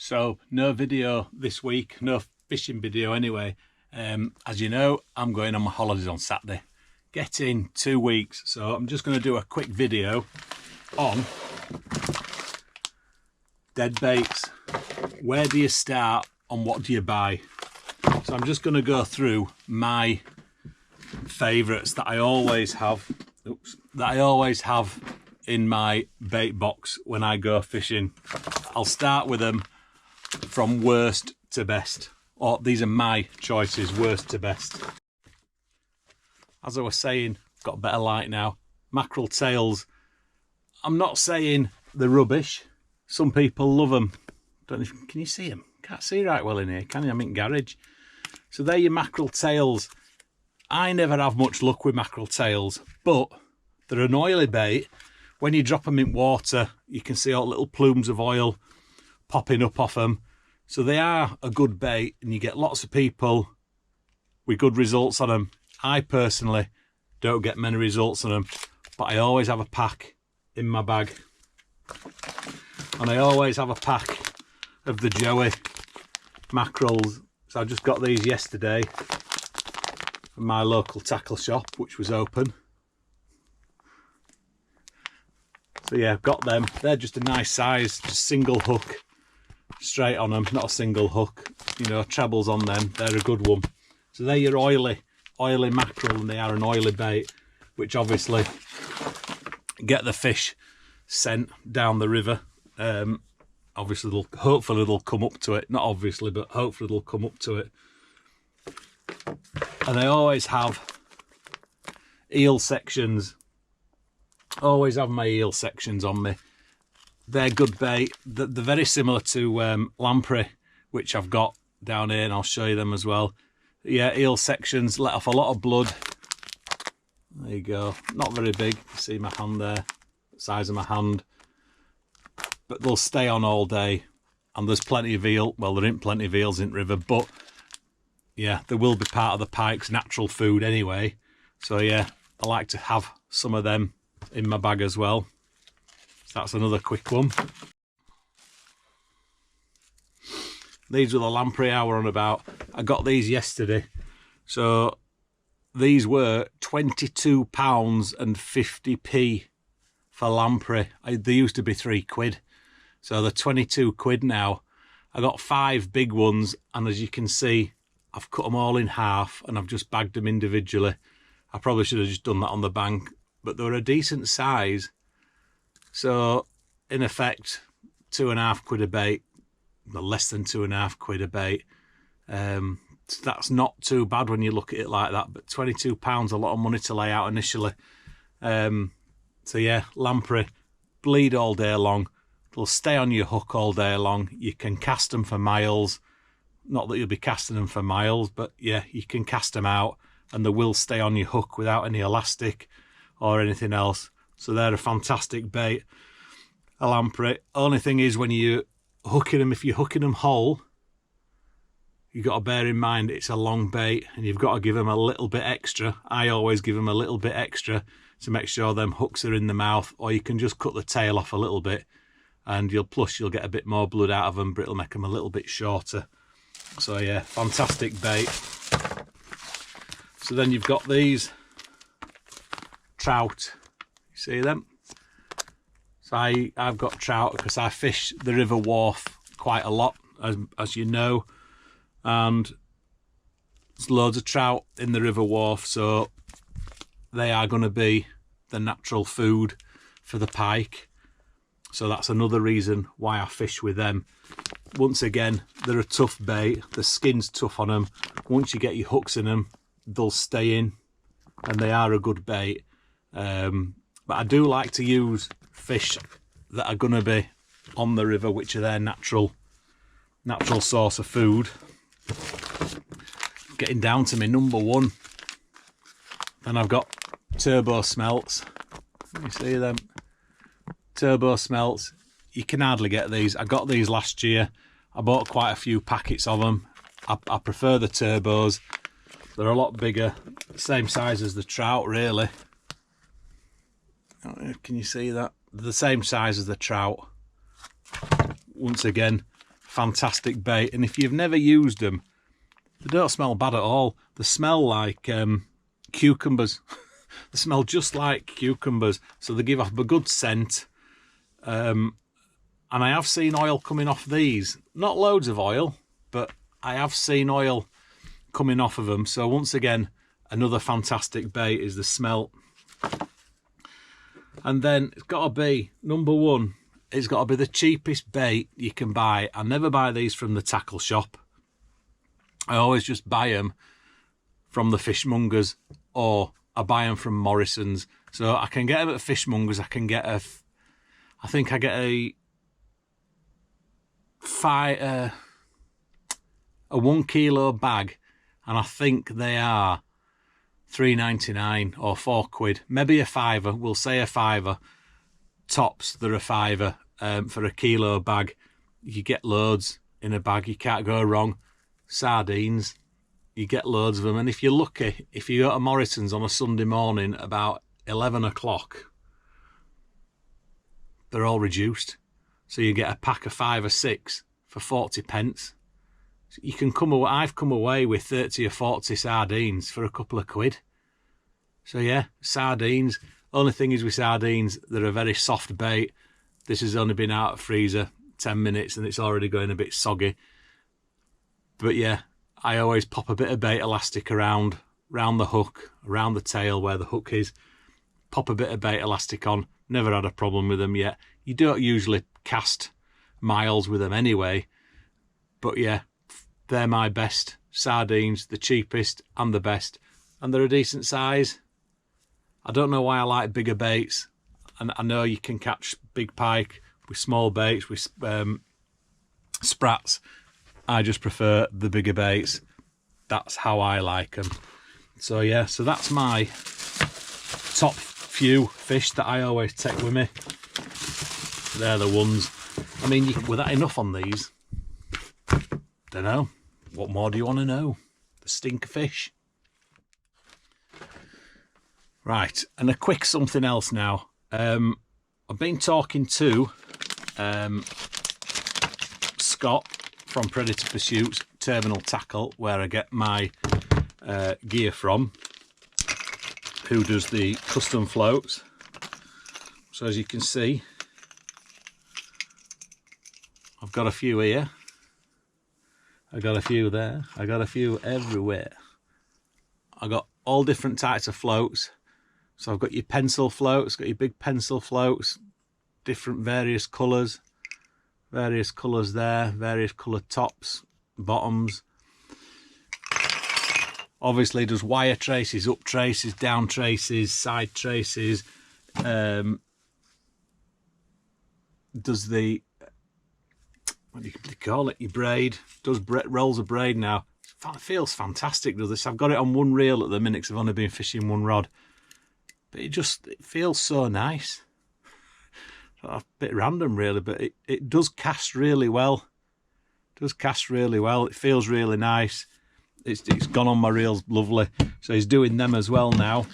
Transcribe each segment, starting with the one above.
So no video this week, no fishing video anyway. As you know, I'm going on my holidays on Saturday, getting 2 weeks. So I'm just going to do a quick video on dead baits. Where do you start and what do you buy? So I'm just going to go through my favourites that I always have, in my bait box when I go fishing. I'll start with them from worst to best, or these are my choices, worst to best. As I was saying, got a better light now. Mackerel tails, I'm not saying they're rubbish. Some people love them. Don't know if, can you see them? Can't see right well in here, can you? I'm in garage. So they're your mackerel tails. I never have much luck with mackerel tails, but they're an oily bait. When you drop them in water, you can see all little plumes of oil popping up off them. So they are a good bait and you get lots of people with good results on them. I personally don't get many results on them, but I always have a pack in my bag. And I always have a pack of the Joey mackerels. So I just got these yesterday from my local tackle shop, which was open. So yeah, I've got them. They're just a nice size, just single hook straight on them, not a single hook, you know, trebles on them. They're a good one. So they're your oily mackerel, and they are an oily bait, which obviously get the fish sent down the river. Obviously, hopefully they'll come up to it. Not obviously, but hopefully they'll come up to it. And I always have eel sections. Always have my eel sections on me. They're good bait. They're very similar to lamprey, which I've got down here, and I'll show you them as well. Yeah, eel sections let off a lot of blood. There you go. Not very big. You see my hand there, the size of my hand. But they'll stay on all day, and there's plenty of eel. Well, there ain't plenty of eels in the river, but yeah, they will be part of the pike's natural food anyway. So yeah, I like to have some of them in my bag as well. So that's another quick one. These were the lamprey I were on about. I got these yesterday. So these were £22.50 for lamprey. They used to be £3. So they're 22 quid now. I got 5 big ones, and as you can see, I've cut them all in half and I've just bagged them individually. I probably should have just done that on the bank, but they were a decent size. So in effect, £2.50 a bait, well, less than £2.50 a bait. That's not too bad when you look at it like that, but £22, a lot of money to lay out initially. So yeah, lamprey, bleed all day long. They'll stay on your hook all day long. You can cast them for miles. Not that you'll be casting them for miles, but yeah, you can cast them out and they will stay on your hook without any elastic or anything else. So they're a fantastic bait, a lamprey. Only thing is, when you're hooking them, if you're hooking them whole, you've got to bear in mind it's a long bait and you've got to give them a little bit extra. I always give them a little bit extra to make sure them hooks are in the mouth, or you can just cut the tail off a little bit and you'll get a bit more blood out of them, but it'll make them a little bit shorter. So yeah, fantastic bait. So then you've got these trout. You see them? So I've got trout because I fish the River Wharfe quite a lot, as you know, and there's loads of trout in the River Wharfe, so they are going to be the natural food for the pike. So that's another reason why I fish with them. Once again, they're a tough bait. The skin's tough on them. Once you get your hooks in them, they'll stay in, and they are a good bait. But I do like to use fish that are going to be on the river, which are their natural source of food. Getting down to my number one. Then I've got turbo smelts. You see them? Turbo smelts. You can hardly get these. I got these last year. I bought quite a few packets of them. I prefer the turbos. They're a lot bigger, same size as the trout really. Can you see that? They're the same size as the trout. Once again, fantastic bait. And if you've never used them, they don't smell bad at all. They smell like cucumbers. They smell just like cucumbers. So they give off a good scent. And I have seen oil coming off these. Not loads of oil, but I have seen oil coming off of them. So once again, another fantastic bait is the smelt. And then it's got to be, number one, it's got to be the cheapest bait you can buy. I never buy these from the tackle shop. I always just buy them from the fishmongers, or I buy them from Morrison's. So I can get them at fishmongers. I can get I think I get a 1 kilo bag, and I think they are £3.99 or £4, maybe a £5. We'll say a £5. Tops, they're a £5 for a kilo bag. You get loads in a bag. You can't go wrong. Sardines, you get loads of them. And if you're lucky, if you go to Morrison's on a Sunday morning about 11 o'clock, they're all reduced. So you get a pack of 5 or 6 for 40p. You can come away. I've come away with 30 or 40 sardines for a couple of quid. So yeah, sardines. Only thing is with sardines, they're a very soft bait. This has only been out of freezer 10 minutes and it's already going a bit soggy. But yeah, I always pop a bit of bait elastic around the hook, around the tail where the hook is. Pop a bit of bait elastic on. Never had a problem with them yet. You don't usually cast miles with them anyway. But yeah, they're my best sardines, the cheapest and the best. And they're a decent size. I don't know why I like bigger baits. And I know you can catch big pike with small baits, with sprats. I just prefer the bigger baits. That's how I like them. So yeah, so that's my top few fish that I always take with me. They're the ones. I mean, was that enough on these? Don't know. What more do you want to know? The stinker fish. Right, and a quick something else now. I've been talking to Scott from Predator Pursuits Terminal Tackle, where I get my gear from, who does the custom floats. So as you can see, I've got a few here, I got a few there, I got a few everywhere. I got all different types of floats. So I've got your pencil floats, got your big pencil floats, different various colours there, various coloured tops, bottoms. Obviously does wire traces, up traces, down traces, side traces. Does the, what do you call it, your braid, does rolls of braid now. It feels fantastic, does this. I've got it on one reel at the minute because I've only been fishing one rod. But it feels so nice. A bit random really, but it does cast really well. It does cast really well. It feels really nice. It's gone on my reels lovely. So he's doing them as well now.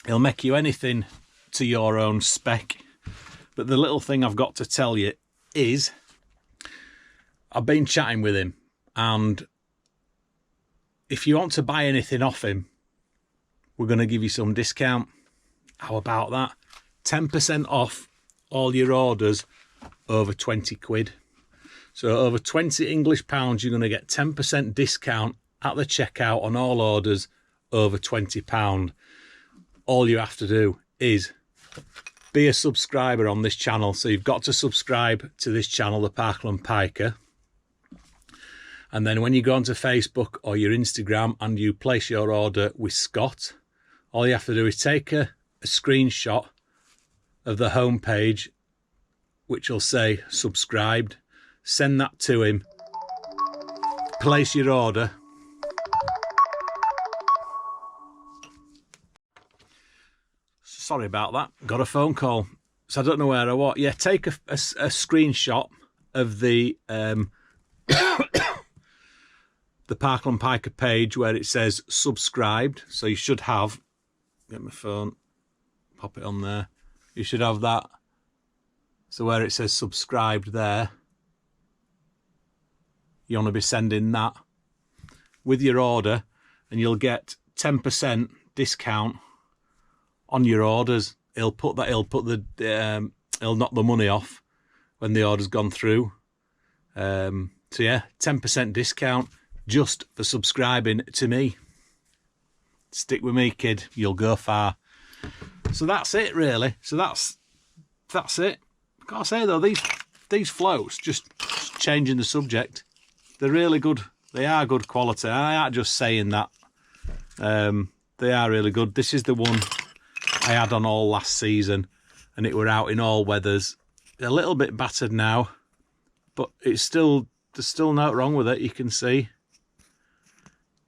He'll make you anything to your own spec. But the little thing I've got to tell you is, I've been chatting with him, and if you want to buy anything off him, we're going to give you some discount. How about that? 10% off all your orders over 20 quid. So over 20 English pounds, you're going to get 10% discount at the checkout on all orders over £20. All you have to do is be a subscriber on this channel. So you've got to subscribe to this channel, the Parkland Piker. And then when you go onto Facebook or your Instagram and you place your order with Scott, all you have to do is take a screenshot of the home page, which will say subscribed. Send that to him. Place your order. Sorry about that. Got a phone call. So I don't know where I was. Yeah, take a screenshot of the the Parkland Piker page where it says subscribed. So you should have, get my phone, pop it on there. You should have that. So where it says subscribed there, you want to be sending that with your order, and you'll get 10% discount on your orders. He'll knock the money off when the order's gone through. So yeah, 10% discount just for subscribing to me. Stick with me, kid, you'll go far. So that's it, really. So that's it. I gotta say though, these floats, just changing the subject, they're really good. They are good quality. I aren't just saying that. They are really good. This is the one I had on all last season, and it were out in all weathers. A little bit battered now, but there's still nothing wrong with it. You can see,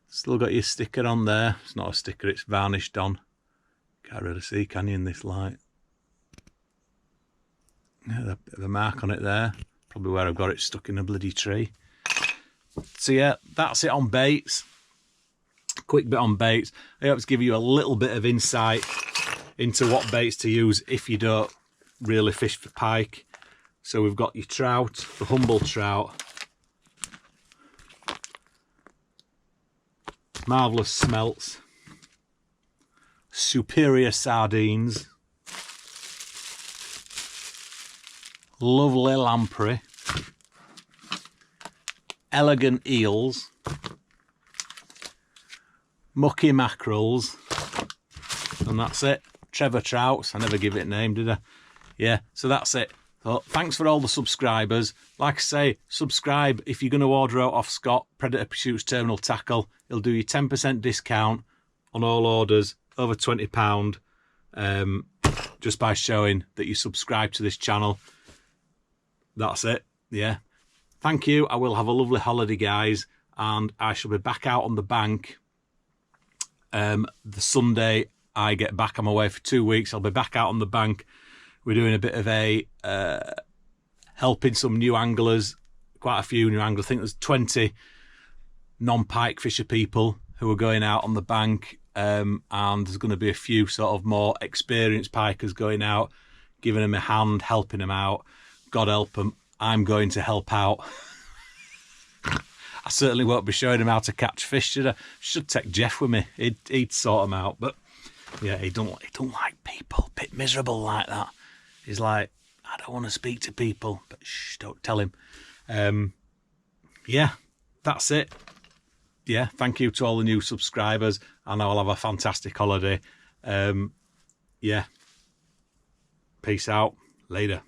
still got your sticker on there. It's not a sticker, it's varnished on. Can't really see, can you, in this light? Yeah, a bit of a mark on it there. Probably where I've got it stuck in a bloody tree. So yeah, that's it on baits. Quick bit on baits. I hope to give you a little bit of insight into what baits to use if you don't really fish for pike. So we've got your trout, the Humble trout, Marvellous smelts, Superior sardines, lovely lamprey, elegant eels, mucky mackerels, and that's it. Trevor Trouts. I never give it a name, did I? Yeah, so that's it. So thanks for all the subscribers. Like I say, subscribe if you're going to order out off Scott, Predator Pursuits Terminal Tackle. He'll do you 10% discount on all orders over £20, just by showing that you subscribe to this channel. That's it. Yeah. Thank you. I will have a lovely holiday, guys, and I shall be back out on the bank the Sunday I get back. I'm away for 2 weeks. I'll be back out on the bank. We're doing a bit of a helping some new anglers, quite a few new anglers. I think there's 20 non-pike fisher people who are going out on the bank, and there's going to be a few sort of more experienced pikers going out, giving them a hand, helping them out. God help them, I'm going to help out. I certainly won't be showing them how to catch fish, should I? Should take Jeff with me. He'd sort them out. But yeah, he don't like people. Bit miserable like that. He's like, I don't want to speak to people, but shh, don't tell him. Yeah, that's it. Yeah, thank you to all the new subscribers, and I'll have a fantastic holiday. Yeah, peace out. Later.